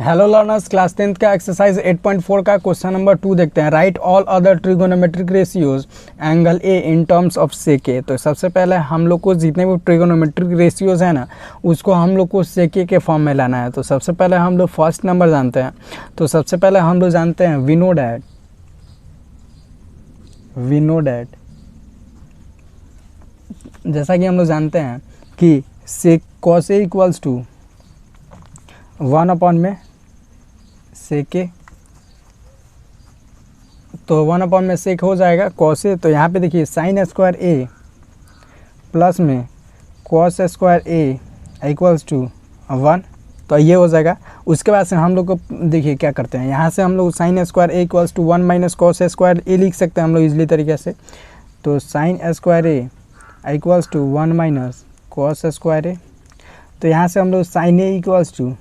Hello learners, class 10th का exercise 8.4 का question number 2 देखते हैं। Right all other trigonometric ratios angle A in terms of sec A. तो सबसे पहले हम लोग को जितने भी ट्रिगोनोमेट्रिक रेशियोज है ना, उसको हम लोग को सेक ए के फॉर्म में लाना है। तो सबसे पहले हम लोग फर्स्ट नंबर जानते हैं। तो सबसे पहले हम लोग जानते हैं वी नो डैट जैसा कि हम लोग जानते हैं कि sec cos A equals to 1 upon में सेक ए। तो 1 अपॉन में सेक हो जाएगा कॉस ए। तो यहाँ पे देखिए साइन स्क्वायर ए प्लस में cos square A equals to 1। तो ये हो जाएगा। उसके बाद से हम लोग को देखिए क्या करते हैं, यहाँ से हम लोग sine square A equals to 1 minus cos square A लिख सकते हैं हम लोग इजली तरीके से। तो sine square A equals to 1 minus cos square A. तो यहाँ से हम लोग sine A equals to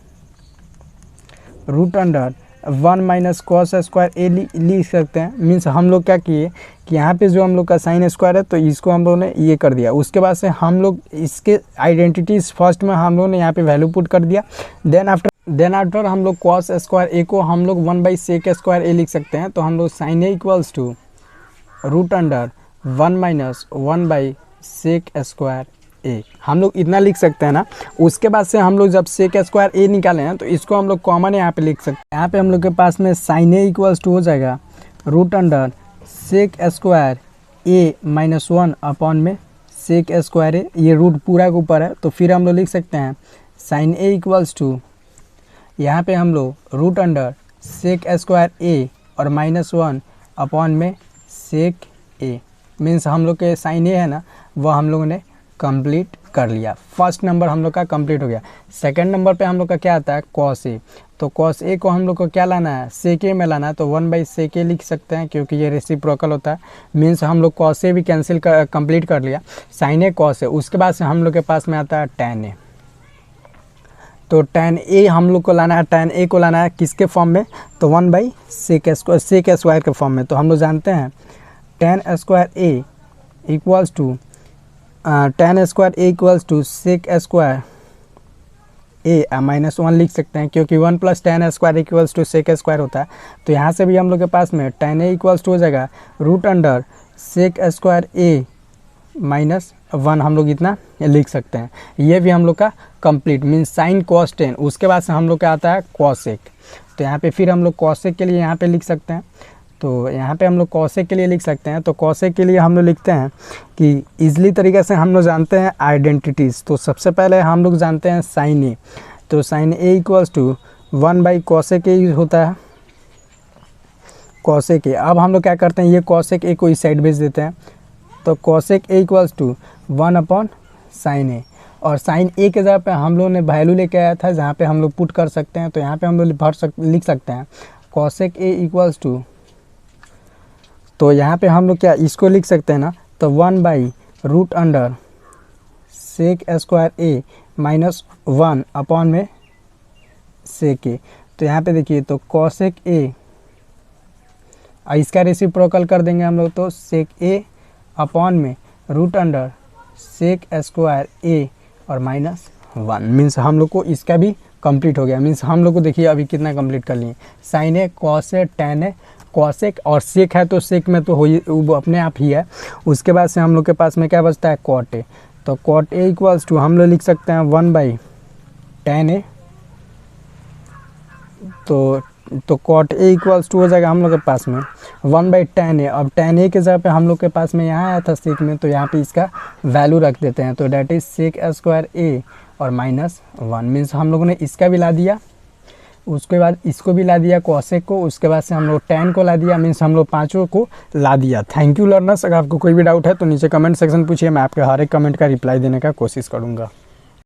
root under 1 minus cos square A लिख सकते हैं। मीन्स हम लोग क्या किए कि यहाँ पे जो हम लोग का साइन स्क्वायर है तो इसको हम लोग ने ये कर दिया। उसके बाद से हम लोग इसके आइडेंटिटीज फर्स्ट में हम लोग ने यहाँ पे वैल्यू पुट कर दिया। देन आफ्टर हम लोग कॉस स्क्वायर ए को हम लोग 1 बाई सेक स्क्वायर ए लिख सकते हैं। तो हम लोग sine A equals to root under 1 minus 1 by sec square A, हम लोग इतना लिख सकते हैं ना। उसके बाद से हम लोग जब सेक स्क्वायर ए निकाले हैं तो इसको हम लोग कॉमन यहाँ पे लिख सकते हैं। यहाँ पे हम लोग के पास में साइन ए इक्वल्स टू हो जाएगा root under sec square A minus 1 upon में सेक स्क्वायर ए। ये रूट पूरा के ऊपर है तो फिर हम लोग लिख सकते हैं साइन ए इक्वल्स टू यहाँ पे हम लोग रूट अंडर सेक स्क्वायर ए और माइनस 1 अपॉन में सेक ए। मीन्स हम लोग के साइन ए है ना वह हम लोगों ने कंप्लीट कर लिया। फर्स्ट नंबर हम लोग का कंप्लीट हो गया। सेकंड नंबर पे हम लोग का क्या आता है कॉस ए। तो कॉस ए को हम लोग को क्या लाना है सेक ए में लाना है। तो 1 बाई सेक ए लिख सकते हैं क्योंकि ये रेसिप्रोकल होता है। मीन्स हम लोग कॉस ए भी कैंसिल कंप्लीट कर लिया। Sign A cos A. उसके बाद से हम लोग के पास में आता है टैन ए। तो टैन ए हम लोग को लाना है, टैन ए को लाना है किसके फॉर्म में, तो 1 बाई सेक स्क्वायर के फॉर्म में। तो हम लोग जानते हैं tan square A equals to tan square A equals to sec square A minus 1 लिख सकते हैं क्योंकि 1 plus tan square equals to sec square होता है। तो यहाँ से भी हम लोग के पास में टैन ए इक्वल्स टू हो जाएगा root under sec square A minus 1 हम लोग इतना लिख सकते हैं। ये भी हम लोग का complete means sine cos tan. उसके बाद से हम लोग का आता है कॉसेक। तो यहाँ पे फिर हम लोग कॉसेक के लिए यहाँ पे लिख सकते हैं। तो यहाँ पे हम लोग कॉसेक के लिए लिख सकते हैं। तो कॉसेक के लिए हम लोग लिखते हैं कि इजली तरीके से हम लोग जानते हैं आइडेंटिटीज़। तो सबसे पहले हम लोग जानते हैं साइन ए। तो sine A equals to 1 by cosec A होता है कॉसेक ए। अब हम लोग क्या करते हैं ये कॉसेक ए को इस साइड भेज देते हैं। तो cosec A equals to 1 upon sine A. और साइन ए के जगह पे हम लोग ने वैल्यू लेके आया था जहाँ पे हम लोग पुट कर सकते हैं। तो यहाँ पे हम लोग लिख सकते हैं कॉसेक ए इक्वल्स टू, तो यहाँ पे हम लोग क्या इसको लिख सकते हैं ना, तो 1 by root under sec square A minus 1 upon में सेक ए। तो यहाँ पे देखिए तो कॉसेक ए इसका रेसिप्रोकल कर देंगे हम लोग। तो सेक ए अपॉन में रूट अंडर सेक स्क्वायर ए और माइनस 1। मीन्स हम लोग को इसका भी कंप्लीट हो गया। मीन्स हम लोग को देखिए अभी कितना कंप्लीट कर लिए, sign A cos A tan A cosec और सेक है। तो सेक में तो वो अपने आप ही है। उसके बाद से हम लोग के पास में क्या बचता है कॉट ए। तो कॉट ए इक्वल्स टू हम लोग लिख सकते हैं 1 बाई टैन ए। तो कॉट ए इक्वल्स टू हो जाएगा हम लोग के पास में 1 बाई टैन ए। अब टैन ए के जगह पे हम लोग के पास में यहाँ आया था सेक में, तो यहाँ पे इसका वैल्यू रख देते हैं। तो डैट इज सेक स्क्वायर ए और माइनस 1। मीन्स हम लोगों ने इसका भी ला दिया, उसके बाद इसको भी ला दिया कॉसेक को, उसके बाद से हम लोग टैन को ला दिया। मीन्स हम लोग पांचों को ला दिया। Thank you learners. अगर आपको कोई भी डाउट है तो नीचे कमेंट सेक्शन पूछिए, मैं आपके हर एक कमेंट का रिप्लाई देने का कोशिश करूँगा।